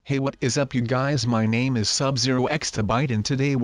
Hey, what is up you guys, my name is Sub-Zero-Exabyte and today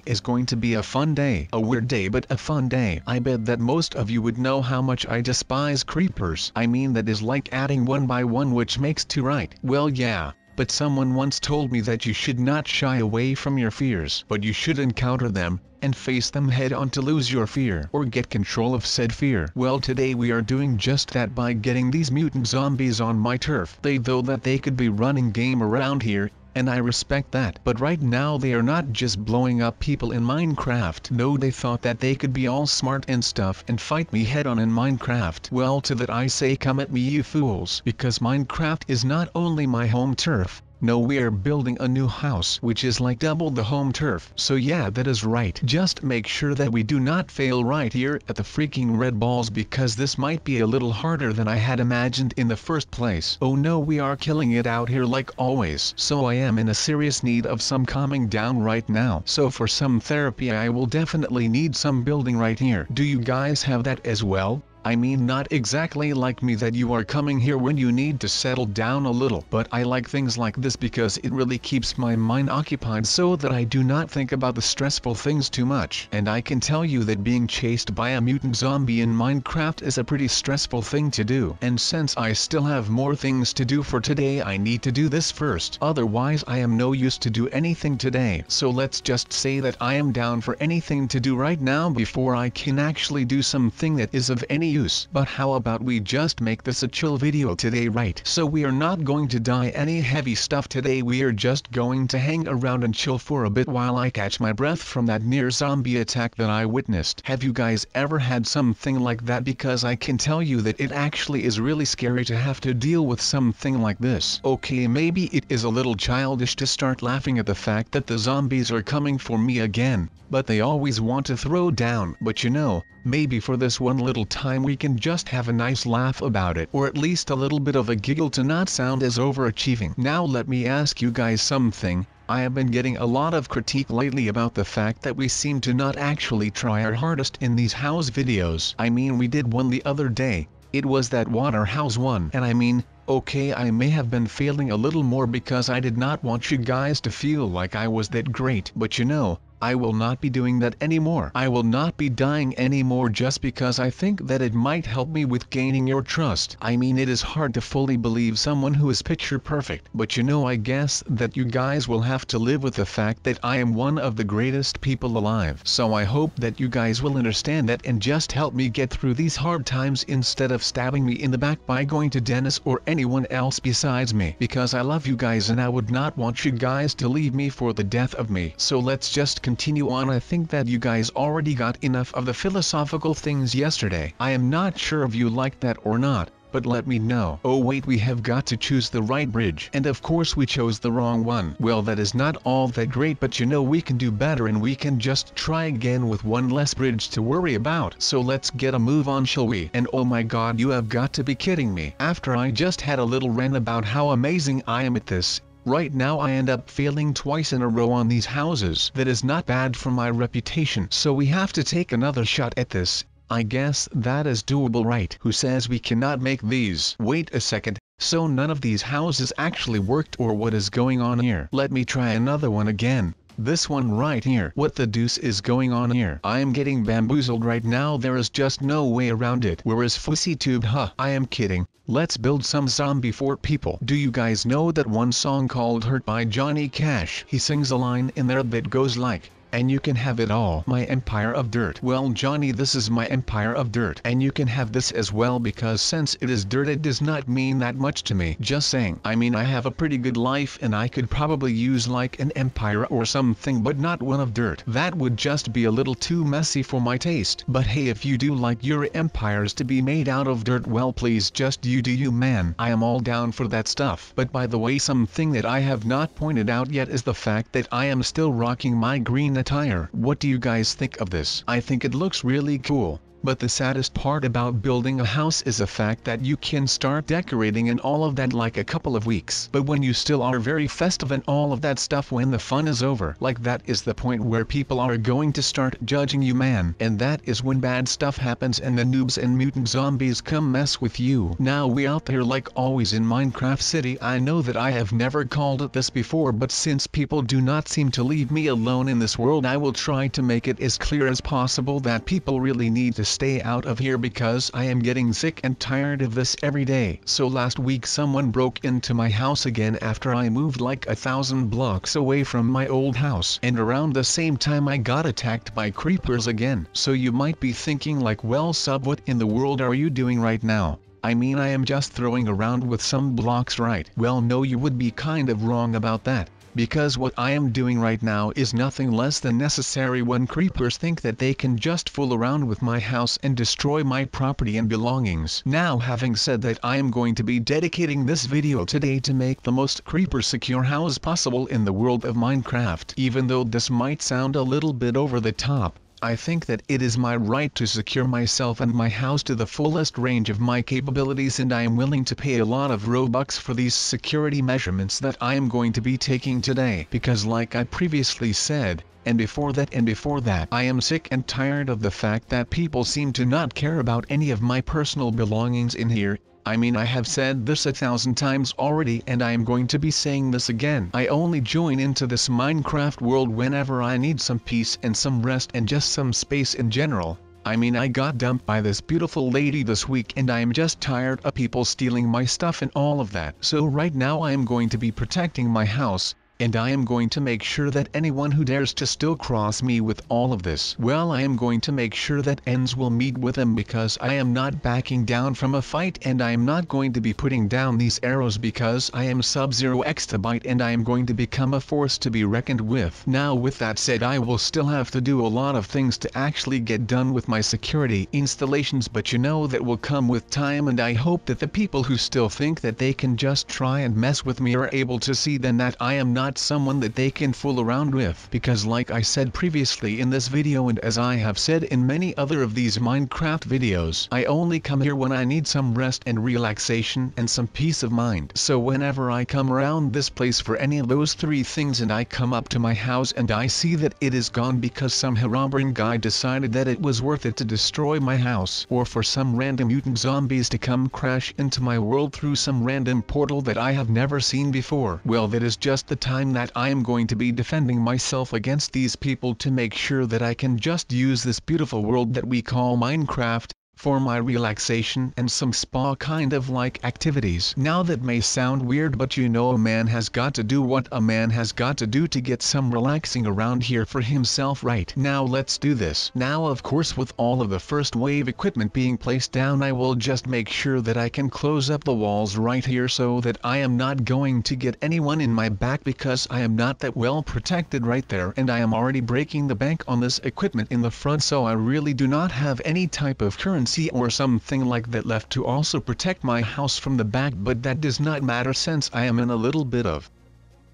is going to be a fun day. A weird day but a fun day. I bet that most of you would know how much I despise creepers. I mean, that is like adding one by one which makes two, right? Well, yeah. But someone once told me that you should not shy away from your fears, but you should encounter them, and face them head on to lose your fear, or get control of said fear. Well, today we are doing just that by getting these mutant zombies on my turf. They though that they could be running game around here, and I respect that. But right now they are not just blowing up people in Minecraft. No, they thought that they could be all smart and stuff and fight me head on in Minecraft. Well, to that I say, come at me you fools, because Minecraft is not only my home turf. No, we are building a new house which is like double the home turf. So yeah, that is right. Just make sure that we do not fail right here at the freaking red balls, because this might be a little harder than I had imagined in the first place. Oh no, we are killing it out here like always. So I am in a serious need of some calming down right now. So for some therapy I will definitely need some building right here. Do you guys have that as well? I mean, not exactly like me that you are coming here when you need to settle down a little, but I like things like this because it really keeps my mind occupied so that I do not think about the stressful things too much. And I can tell you that being chased by a mutant zombie in Minecraft is a pretty stressful thing to do. And since I still have more things to do for today, I need to do this first. Otherwise I am no use to do anything today. So let's just say that I am down for anything to do right now before I can actually do something that is of any use. But how about we just make this a chill video today, right? So we are not going to die any heavy stuff today, we are just going to hang around and chill for a bit while I catch my breath from that near zombie attack that I witnessed. Have you guys ever had something like that? Because I can tell you that it actually is really scary to have to deal with something like this. Okay, maybe it is a little childish to start laughing at the fact that the zombies are coming for me again, but they always want to throw down. But you know, maybe for this one little time we can just have a nice laugh about it, or at least a little bit of a giggle to not sound as overachieving. Now let me ask you guys something. I have been getting a lot of critique lately about the fact that we seem to not actually try our hardest in these house videos. I mean, we did one the other day. It was that water house one, and I mean, okay, I may have been failing a little more because I did not want you guys to feel like I was that great, but you know, I will not be doing that anymore. I will not be dying anymore just because I think that it might help me with gaining your trust. I mean, it is hard to fully believe someone who is picture perfect, but you know, I guess that you guys will have to live with the fact that I am one of the greatest people alive. So I hope that you guys will understand that and just help me get through these hard times instead of stabbing me in the back by going to Dennis or anyone else besides me, because I love you guys and I would not want you guys to leave me for the death of me. So let's just continue on. I think that you guys already got enough of the philosophical things yesterday. I am not sure if you like that or not, but let me know. Oh wait, we have got to choose the right bridge, and of course we chose the wrong one. Well, that is not all that great, but you know, we can do better and we can just try again with one less bridge to worry about. So let's get a move on, shall we? And oh my god, you have got to be kidding me. After I just had a little rant about how amazing I am at this, right now I end up failing twice in a row on these houses. That is not bad for my reputation. So we have to take another shot at this. I guess that is doable, right? Who says we cannot make these? Wait a second, so none of these houses actually worked, or what is going on here? Let me try another one again. This one right here. What the deuce is going on here? I am getting bamboozled right now. There is just no way around it. Where is FussyTube? Huh, I am kidding. Let's build some zombie fort, people. Do you guys know that one song called Hurt by Johnny Cash? He sings a line in there that goes like, and you can have it all, my empire of dirt. Well, Johnny, this is my empire of dirt, and you can have this as well, because since it is dirt it does not mean that much to me. Just saying. I mean, I have a pretty good life and I could probably use like an empire or something, but not one of dirt. That would just be a little too messy for my taste. But hey, if you do like your empires to be made out of dirt, well, please just you do you, man. I am all down for that stuff. But by the way, something that I have not pointed out yet is the fact that I am still rocking my green attire. What do you guys think of this? I think it looks really cool. But the saddest part about building a house is the fact that you can start decorating and all of that like a couple of weeks. But when you still are very festive and all of that stuff, when the fun is over, like that is the point where people are going to start judging you, man. And that is when bad stuff happens and the noobs and mutant zombies come mess with you. Now we out there like always in Minecraft City. I know that I have never called it this before, but since people do not seem to leave me alone in this world, I will try to make it as clear as possible that people really need to stay out of here because I am getting sick and tired of this every day. So last week someone broke into my house again after I moved like 1,000 blocks away from my old house, and around the same time I got attacked by creepers again. So you might be thinking like, well sub, what in the world are you doing right now? I mean, I am just throwing around with some blocks, right? Well no, you would be kind of wrong about that. Because what I am doing right now is nothing less than necessary when creepers think that they can just fool around with my house and destroy my property and belongings. Now having said that, I am going to be dedicating this video today to make the most creeper secure house possible in the world of Minecraft. Even though this might sound a little bit over the top, I think that it is my right to secure myself and my house to the fullest range of my capabilities, and I am willing to pay a lot of Robux for these security measurements that I am going to be taking today. Because like I previously said, and before that, I am sick and tired of the fact that people seem to not care about any of my personal belongings in here. I mean, I have said this 1,000 times already and I am going to be saying this again. I only join into this Minecraft world whenever I need some peace and some rest and just some space in general. I mean, I got dumped by this beautiful lady this week and I am just tired of people stealing my stuff and all of that. So right now I am going to be protecting my house, and I am going to make sure that anyone who dares to still cross me with all of this, well, I am going to make sure that ends will meet with them, because I am not backing down from a fight, and I am not going to be putting down these arrows because I am Sub-Zero Exabyte and I am going to become a force to be reckoned with. Now with that said, I will still have to do a lot of things to actually get done with my security installations, but you know that will come with time, and I hope that the people who still think that they can just try and mess with me are able to see then that I am not someone that they can fool around with. Because like I said previously in this video, and as I have said in many other of these Minecraft videos, I only come here when I need some rest and relaxation and some peace of mind. So whenever I come around this place for any of those three things and I come up to my house and I see that it is gone because some Herobrine guy decided that it was worth it to destroy my house, or for some random mutant zombies to come crash into my world through some random portal that I have never seen before, well, that is just the time that I am going to be defending myself against these people to make sure that I can just use this beautiful world that we call Minecraft for my relaxation and some spa kind of like activities. Now that may sound weird, but you know, a man has got to do what a man has got to do to get some relaxing around here for himself, right? Now let's do this. Now of course, with all of the first wave equipment being placed down, I will just make sure that I can close up the walls right here so that I am not going to get anyone in my back, because I am not that well protected right there, and I am already breaking the bank on this equipment in the front, so I really do not have any type of currency or something like that left to also protect my house from the back. But that does not matter since I am in a little bit of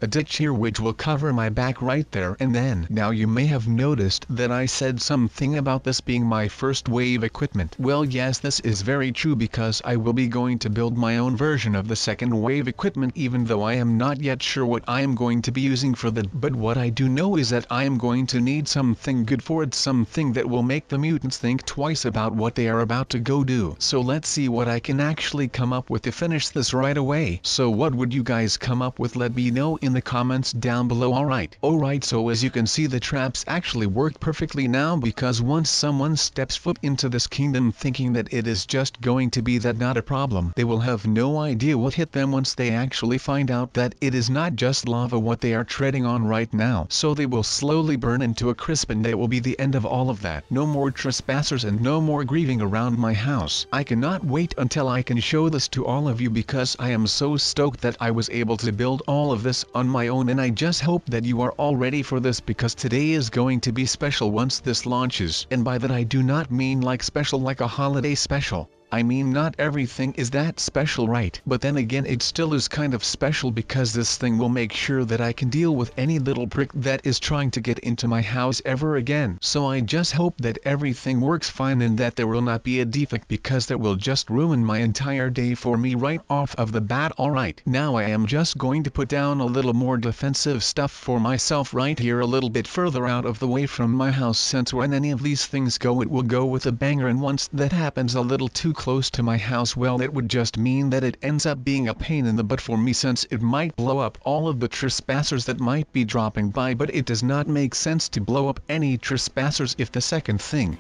a ditch here which will cover my back right there and then. Now you may have noticed that I said something about this being my first wave equipment. Well yes, this is very true, because I will be going to build my own version of the second wave equipment, even though I am not yet sure what I am going to be using for that. But what I do know is that I am going to need something good for it, something that will make the mutants think twice about what they are about to go do. So let's see what I can actually come up with to finish this right away. So what would you guys come up with? Let me know in the comments down below. Alright, so as you can see, the traps actually work perfectly now, because once someone steps foot into this kingdom thinking that it is just going to be that not a problem, they will have no idea what hit them once they actually find out that it is not just lava what they are treading on right now. So they will slowly burn into a crisp, and that will be the end of all of that. No more trespassers and no more grieving around my house. I cannot wait until I can show this to all of you, because I am so stoked that I was able to build all of this on my own, and I just hope that you are all ready for this, because today is going to be special once this launches. And by that I do not mean like special like a holiday special. I mean, not everything is that special, right? But then again, it still is kind of special because this thing will make sure that I can deal with any little prick that is trying to get into my house ever again. So I just hope that everything works fine and that there will not be a defect, because that will just ruin my entire day for me right off of the bat. Alright, now I am just going to put down a little more defensive stuff for myself right here, a little bit further out of the way from my house, since when any of these things go, it will go with a banger, and once that happens a little too close to my house, well, it would just mean that it ends up being a pain in the butt for me, since it might blow up all of the trespassers that might be dropping by. But it does not make sense to blow up any trespassers if the second thing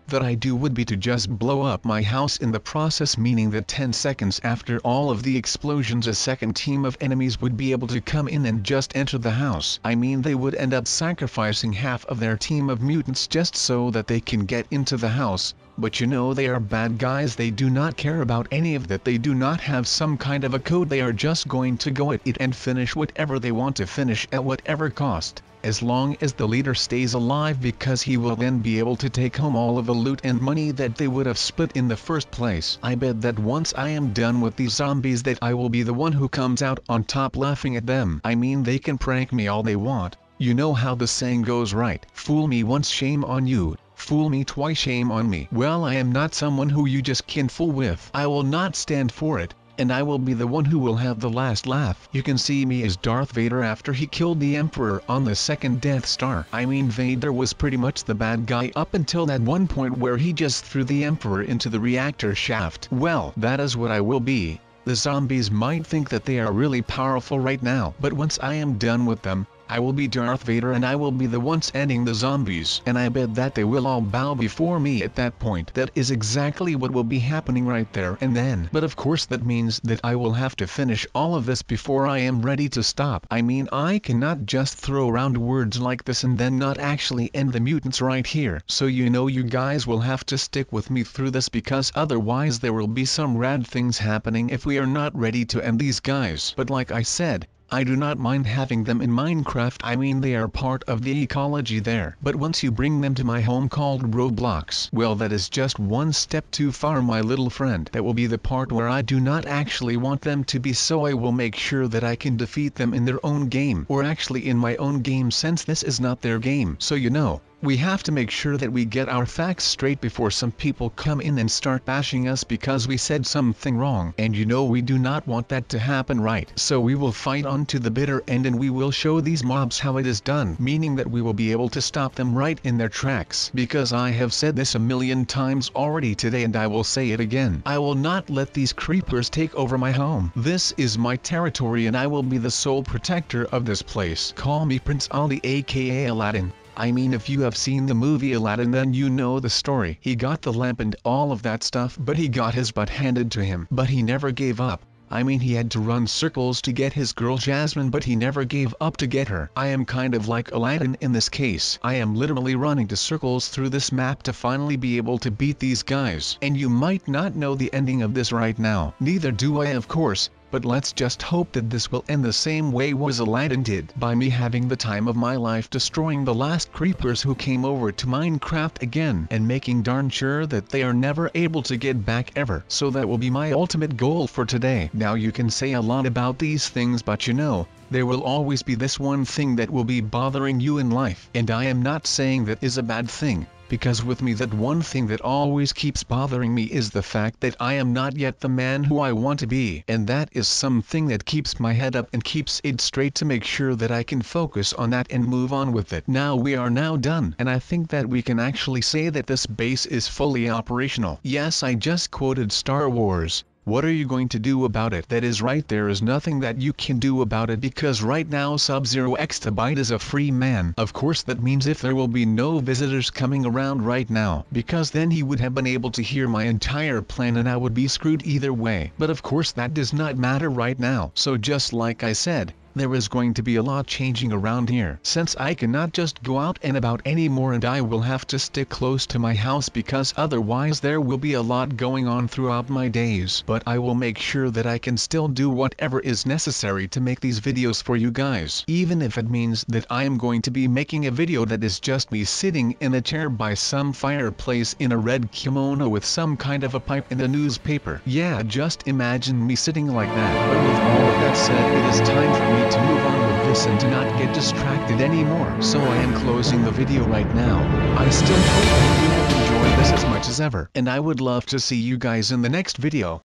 that I do would be to just blow up my house in the process, meaning that 10 seconds after all of the explosions a second team of enemies would be able to come in and just enter the house. I mean, they would end up sacrificing half of their team of mutants just so that they can get into the house. But you know, they are bad guys, they do not care about any of that, they do not have some kind of a code, they are just going to go at it and finish whatever they want to finish at whatever cost, as long as the leader stays alive, because he will then be able to take home all of the loot and money that they would have split in the first place. I bet that once I am done with these zombies that I will be the one who comes out on top laughing at them. I mean, they can prank me all they want, you know how the saying goes, right? Fool me once, shame on you. Fool me twice, shame on me. Well, I am not someone who you just can fool with. I will not stand for it, and I will be the one who will have the last laugh. You can see me as Darth Vader after he killed the Emperor on the second Death Star. I mean, Vader was pretty much the bad guy up until that one point where he just threw the Emperor into the reactor shaft. Well, that is what I will be. The zombies might think that they are really powerful right now, but once I am done with them, I will be Darth Vader and I will be the ones ending the zombies, and I bet that they will all bow before me at that point. That is exactly what will be happening right there and then. But of course that means that I will have to finish all of this before I am ready to stop. I mean, I cannot just throw around words like this and then not actually end the mutants right here. So you know, you guys will have to stick with me through this, because otherwise there will be some rad things happening if we are not ready to end these guys. But like I said, I do not mind having them in Minecraft. I mean, they are part of the ecology there. But once you bring them to my home called Roblox, well, that is just one step too far, my little friend. That will be the part where I do not actually want them to be, so I will make sure that I can defeat them in their own game, or actually in my own game, since this is not their game. So you know, we have to make sure that we get our facts straight before some people come in and start bashing us because we said something wrong. And you know, we do not want that to happen, right? So we will fight on to the bitter end and we will show these mobs how it is done, meaning that we will be able to stop them right in their tracks. Because I have said this a million times already today and I will say it again. I will not let these creepers take over my home. This is my territory and I will be the sole protector of this place. Call me Prince Ali, aka Aladdin. I mean, if you have seen the movie Aladdin, then you know the story. He got the lamp and all of that stuff, but he got his butt handed to him. But he never gave up. I mean, he had to run circles to get his girl Jasmine, but he never gave up to get her. I am kind of like Aladdin in this case. I am literally running to circles through this map to finally be able to beat these guys. And you might not know the ending of this right now. Neither do I, of course. But let's just hope that this will end the same way as Aladdin did, by me having the time of my life destroying the last creepers who came over to Minecraft again, and making darn sure that they are never able to get back ever. So that will be my ultimate goal for today. Now you can say a lot about these things, but you know, there will always be this one thing that will be bothering you in life. And I am not saying that is a bad thing, because with me that one thing that always keeps bothering me is the fact that I am not yet the man who I want to be. And that is something that keeps my head up and keeps it straight to make sure that I can focus on that and move on with it. Now we are now done, and I think that we can actually say that this base is fully operational. Yes, I just quoted Star Wars. What are you going to do about it? That is right, there is nothing that you can do about it, because right now Sub-Zero Exabyte is a free man. Of course that means if there will be no visitors coming around right now, because then he would have been able to hear my entire plan and I would be screwed either way. But of course that does not matter right now. So just like I said, there is going to be a lot changing around here. Since I cannot just go out and about anymore, and I will have to stick close to my house because otherwise there will be a lot going on throughout my days. But I will make sure that I can still do whatever is necessary to make these videos for you guys. Even if it means that I am going to be making a video that is just me sitting in a chair by some fireplace in a red kimono with some kind of a pipe and a newspaper. Yeah, just imagine me sitting like that. But with all of that said, it is time for me to move on with this and to not get distracted anymore. So I am closing the video right now. I still hope that you have enjoyed this as much as ever, and I would love to see you guys in the next video.